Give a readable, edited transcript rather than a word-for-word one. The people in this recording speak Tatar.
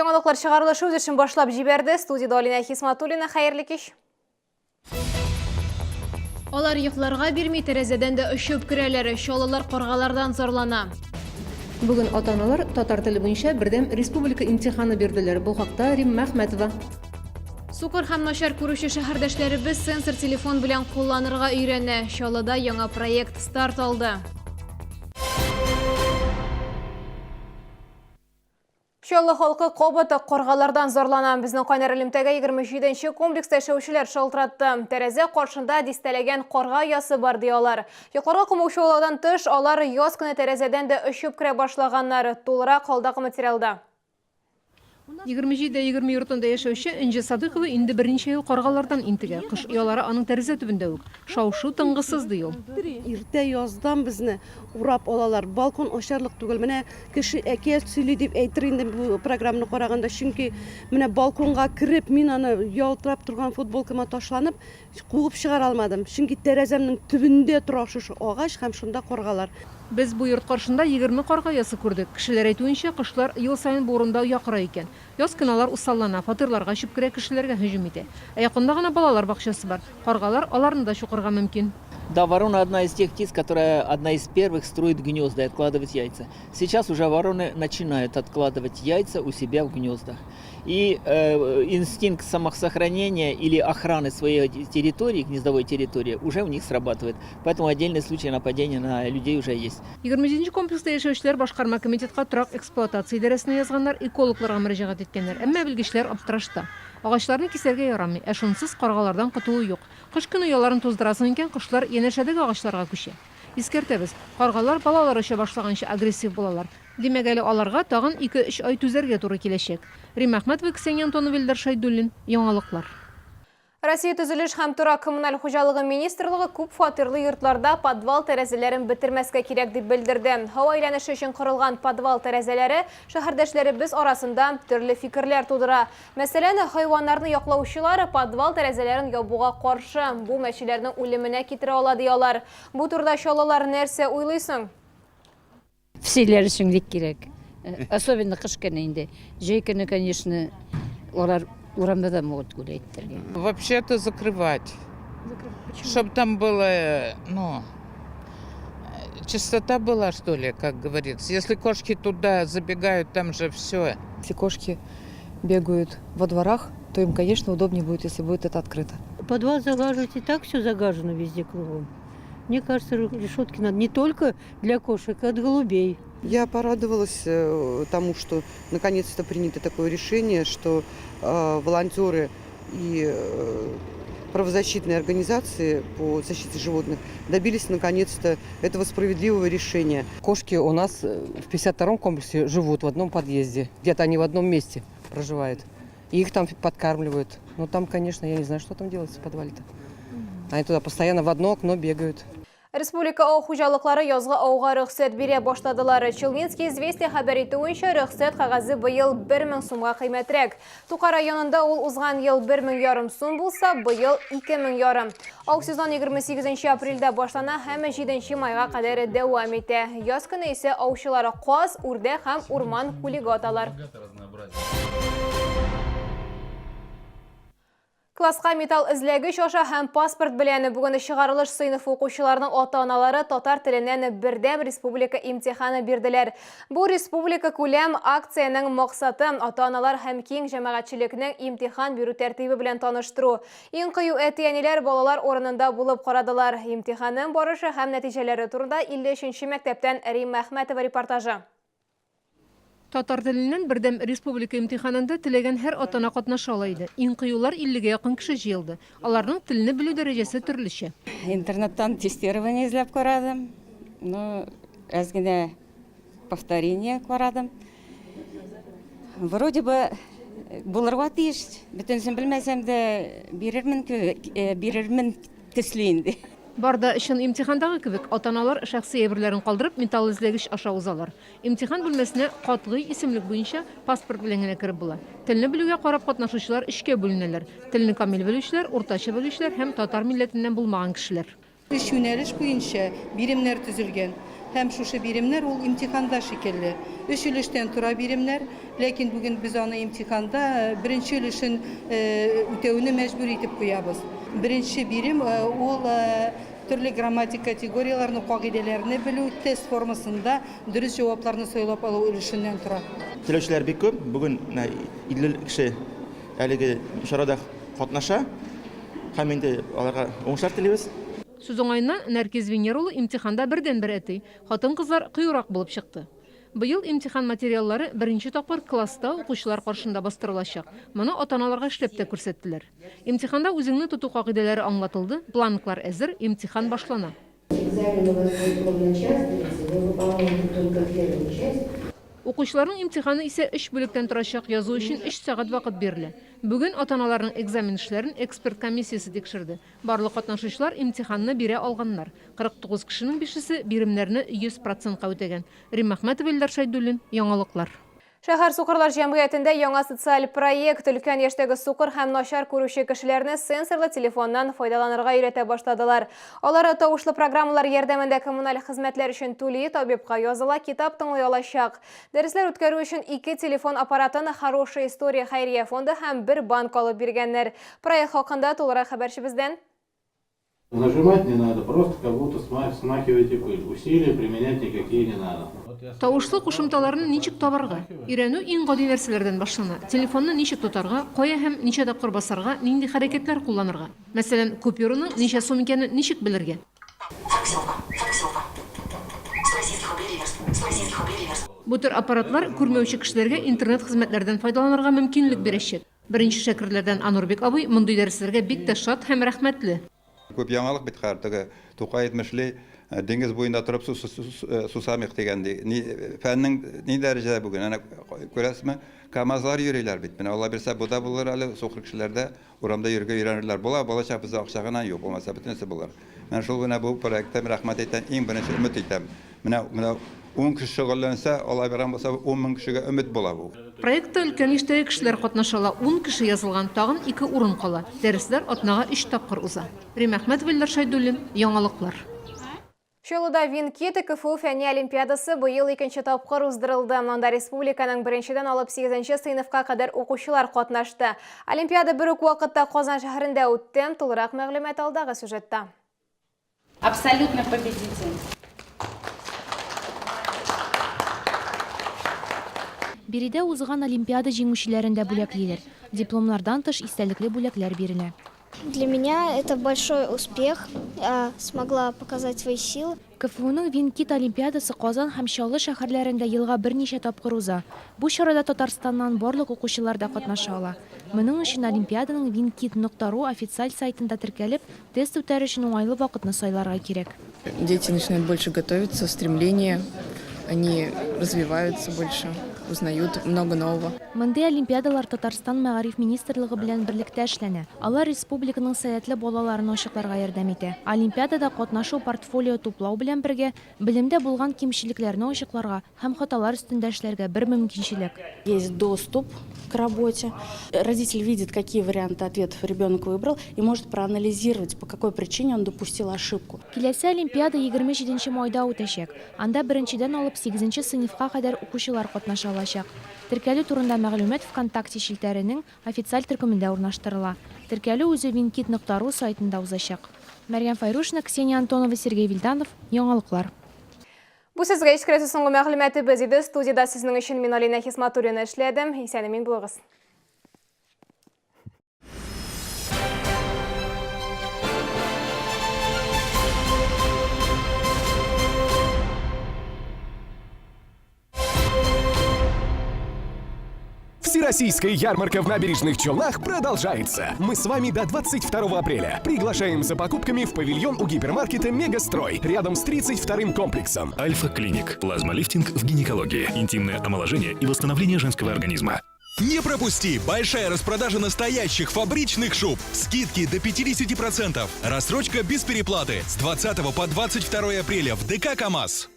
Яңалыклар чыгарылышы үз эшен башлап җибәрде. Студияда Алина Хисматуллина, хәерле кич. Алар йокларга бирми тәрәзәдән дә очып керәләр, чалалар каргалардан зарлана. Бүген ата-аналар татар теле буенча бердәм республика имтиханы бирделәр. Бу хакта Римма Әхмәтова. Сукыр һәм начар күрүче шәһәрдәшләребез сенсор телефон белән кулланырга өйрәнә. Чаллыда яңа проект старт алды. Чаллы халкы кабаты каргалардан зарлана. Безнең кайнар элемтәгә 27нче комплекста эшләүчеләр шалтыратты. Тәрәзә каршында дистәләгән карга ясы бар диялар. Йокларга кумучауладан тыш, алар яз көне тәрәзәдән дә очып керә башлаганнар. Тулырак алдагы материалда. 27-20 йортында яшәүче Инҗе Садыйкова инде берничә ел каргалардан интегә. Кыш оялары аның тәрәзә төбендә үк. Шау-шу тынгысыз ди ул. Иртә яздан безне урап алалар. Балкон ачарлык түгел. Менә кеше әкият сөйли дип әйтер инде бу программаны караганда, чөнки менә балконга кирип, мин аны ялтырап торган футболкама ташланып, куып чыгара алмадым. Чөнки тәрәзәмнең төбендә тора шушы агач һәм шунда каргалар. Без бу йорт каршында 20 карга ясы күрдек. Кешеләр әйтүенчә, кышлар ел сайын бу урында якыра икән. Яз кыналар усаллана, фатирларга чүп керә, кешеләргә һөҗүм итә. Якында гына балалар бакчасы бар. Каргалар аларны да чукырга мөмкин. Да, ворона одна из тех птиц, которая одна из первых строит гнезда и откладывает яйца. Сейчас уже вороны начинают откладывать яйца у себя в гнездах. И инстинкт самосохранения или охраны своей территории, гнездовой территории, уже у них срабатывает. Поэтому отдельные случаи нападения на людей уже есть. 27-нче комплекста яшәүчеләр башкарма комитетка торак эксплуатация идарәсенә язганнар, экологларга мөрәҗәгать иткәннәр. Әмма белгечләр аптырашта. Агачларны кисәргә ярамый, ә шунсыз каргалардан котылу юк. Кыш көне яларын туздырасың икән, кышлар янәшәдәге агачларга күчә. Искәртәбез, каргалар балалар өчә башлаганча агрессив булалар. Димәк, әле аларга тагын 2-3 ай түзәргә туры киләчәк. Римма Әхмәтова, Ксения Антонова, Илдар Шайдуллин, Яңалыклар. Россия төзелеш һәм торак коммуналь хуҗалыгы министрлыгы күп фатирлы йортларда подвал тәрәзәләрен бетермәскә кирәк дип белдерде. Һава әйләнеше өчен корылган подвал тәрәзәләре шәһәрдәшләребез арасында төрле фикерләр тудыра. Мәсәлән, хайваннарны яклаучылар подвал тәрәзәләрен ябуга каршы, бу мәчеләрнең үлеменә китерә ала диялар. Бу турыда чалалар нәрсә уйлыйсың? Всейләр өчен бик кирәк. Особенно кыш көне инде. Җәй көне, конечно, алар урамда да могут гулять. Вообще-то закрывать. Чтобы там было, чистота была, что ли, как говорится. Если кошки туда забегают, там же все. Если кошки бегают во дворах, то им, конечно, удобнее будет, если будет это открыто. Подвал загаживать, и так все загажено везде кругом. Мне кажется, решетки надо не только для кошек, а от голубей. Я порадовалась тому, что наконец-то принято такое решение, что волонтеры и правозащитные организации по защите животных добились наконец-то этого справедливого решения. Кошки у нас в 52-м комплексе живут в одном подъезде. Где-то они в одном месте проживают. И их там подкармливают. Но там, конечно, я не знаю, что там делается в подвале-то. Они туда постоянно в одно окно бегают. Республика ау хуҗалыклары язгы ауга рөхсәт бирә башладылар. Челнинский известия хәбәр итүенчә, рөхсәт кәгазе быел 1000 сумга кыйммәтрәк. Тука районында ул узган ел 1500 сум булса, быел 2500. Ау сезон 28 апрельдә башлана һәм 7 майга кадәр дәвам итә. Яз көне исә аучылары каз, үрдәк һәм урман хулига аталар. Класска металл эзләгеч аша һәм паспорт белән бүген чыгарылыш сыйныф укучыларының ата-аналары татар теленнән бердәм республика имтиханы бирделәр. Бу республика күләм акцияның максаты ата-аналар һәм киң җәмәгатьчелекнең имтихан бирү тәртибе белән таныштыру. Иң кыю әти-әниләр балалар орынында булып карадылар. Имтиханның барышы һәм нәтиҗәләре турында 53нче мәктәптән Римма Әхмәтова репортажы. Татар теленнән бердәм республика имтиханында теләгән һәр атана катнаша ала иде. Иң кыюлар 50-гә якын кеше җыелды. Аларның телне белү дәрәҗәсе төрлечә. Интернеттан тестирование эзләп карадым. Әз генә повторение карадым. Вроде бы булырга тиеш. Бөтенсен белмәсәм дә бирермен төсле инде. Барда өчен имтихандагы кебек ата-аналар шәхси әйберләрен калдырып металл эзләгеч аша узалар. Имтихан бүлмәсенә Катгый исемлек буенча паспорт белән генә кирип була. Телне белүгә карап катнашучылар 3-кә бүленәләр. Телне камил белүчеләр, уртача белүчеләр һәм татар милләтеннән булмаган кешеләр. Üç yöneliş boyunca birimler tüzülgen. Hem şuşa birimler ol imtihanda şekilli. Üç ülüşten tura birimler. Lakin bugün biz onu imtihanda birinci ülüşün ötevini mecbur etip koyabız. Birinci birim ol türlü gramatik kategoriyalarını, kaidelerini bilүү, test formasında dürüst cevaplarını söylep alуу ülüşünden tura. Теләүчеләр бик күп. Бүген 50 кеше әлеге чарада катнаша. Һәм инде аларга уңышлар телибез. Сүз оңайына Нәркез Венер улы имтиханда бердән-бер әти. Хатын-кызлар кыюрак булып чыкты. Быел имтихан материаллары беренче тапкыр класста укучылар каршында бастырылачак. Моны ата-аналарга эшләп тә күрсәттеләр. Имтиханда үзеңне тоту кагыйдәләре аңлатылды, бланклар әзер, имтихан башлана. Укучыларның имтиханы исә 3 бүлектән торачак, язу өчен 3 сәгать вакыт бирелә. Бүген ата-аналарның экзамен эшләрен эксперт комиссиясе тикшерде. Барлык катнашучылар имтиханны бирә алганнар. 49 кешенең 5-се биремнәрне 100%-ка үтәгән. Рим Әхмәтов, Илдар Шайдуллин, Яңалыклар. Шәһәр сукырлар җәмгыятендә яңа социаль проект өлкән яшьтәге сукыр һәм начар күрүче кешеләрне сенсорлы телефоннан файдаланырга өйрәтә башладылар. Алар тавышлы программалар ярдәмендә коммуналь хезмәтләр өчен түли, табибка языла, китап тыңлый алачак. Дәресләр үткәрү өчен 2 телефон аппаратын Хорошая история хәйрия фонды һәм 1 банк алып биргәннәр. Проект хакында тулырак хәбәрчебездән. Нажимать не надо, просто как будто смахиваете пыль. Усилия применять никакие не надо. Тавышлы кушымталарны ничек табарга? Өйрәнү иң гади нәрсәләрдән башлана. Телефонны ничек тотарга, кая һәм ничә тапкыр басарга, нинди хәрәкәтләр кулланырга. Мәсәлән, купюраның ничә сум икәнен ничек белергә? Бу төр аппаратлар күрмәүче кешеләргә интернет хезмәтләрдән файдаланырга мөмкинлек бирәчәк. Беренче шәкертләрдән Анурбек абый мондый дәресләргә бик тә шат һәм рәхмәтле. Көп яңалык бит хәр. Тукай әйтмешли, диңгез буенда торып сусамык дигәндә. Фәннең ни дәрәҗәдә бүген? Ана күрәсезме? КамАЗлар йөриләр бит. Менә алла бирсә, бу да булыр әле сукыр кешеләрдә урамда йөргә өйрәнерләр. Балачак бездә акча гына юк, булмаса бөтенесе булыр. Мен шул гына бу проектта рәхмәт әйтәм, иң беренче өмет итәм. Менә 10 кеше шөгыльләнсә, Алла биргән булса, 10 мең кешегә өмет була бу. Проектта өлкән яшьтәге кешеләр катнашала, 10 кеше язылган, тагын 2 урын кала. Дәресләр атнага 3 тапкыр уза. Рим Әхмәтов, Илдар Шайдуллин, Яңалыклар. Чолуда Винкит КФУ фәнни олимпиадасы быел 2нче тапкыр уздырылды. Монда республиканың 1-дән алып 8нче сыйныфка кадәр укучылар катнашты. Олимпиада бер үк вакытта Казан шәһәрендә үтте. Тулырак мәгълүмат алдагы сюжетта. Абсолютно победитель. Биредә узган олимпиада җиңүчеләрендә бүләклиләр. Дипломнардан тыш истәлекле бүләкләр бирелә. Для меня это большой успех. Я смогла показать свои силы. КФУның Винкит олимпиадасы Казан һәм Чаллы шәһәрләрендә елга берничә тапкыр уза. Бу чарада Татарстаннан барлык укучылар да катнаша ала. Моның өчен олимпиаданың vinkit.ru официаль сайтында теркәлеп, тест үтәр өчен уңайлы вакытны сайларга кирәк. Дети начинают больше готовиться, стремление, они развиваются больше. Узнают много нового. Мондай олимпиадалар Татарстан мәгариф министрлыгы белән берлектә эшләнә. Алар республиканың сәләтле балаларын ачыкларга ярдәм итә. Олимпиадада катнашу портфолио туплау белән бергә белемдә булган кимчелекләрне ачыкларга һәм хаталар өстендә эшләргә бер мөмкинчелек. Есть доступ к работе. Родитель видит, какие варианты ответов ребенок выбрал и может проанализировать, по какой причине он допустил ошибку. Киләсе олимпиада 27 майда үтәчәк. Анда 1-дән алып 8нче сыйныфка кадәр укучылар катнаша алачак. Теркәлү турында мәгълүмат ВКонтакте шелтәренең официаль төркемендә урнаштырыла. Теркәлү үзе vinkit.ru сайтында узачак. Мәрьям Файрушина, Ксения Антонова, Сергей Вильданов, Яңалыклар. Бу сезгә ишкерәсе соңгы мәгълүматы без иде. Студияда сезнең өчен мин Алина Хисматуллина эшләдем. Исәнмин булыгыз. Всероссийская ярмарка в набережных Челнах продолжается. Мы с вами до 22 апреля. Приглашаем за покупками в павильон у гипермаркета «Мегастрой» рядом с 32-м комплексом. Альфа-клиник. Плазмолифтинг в гинекологии. Интимное омоложение и восстановление женского организма. Не пропусти! Большая распродажа настоящих фабричных шуб. Скидки до 50%. Рассрочка без переплаты. С 20 по 22 апреля в ДК КамАЗ.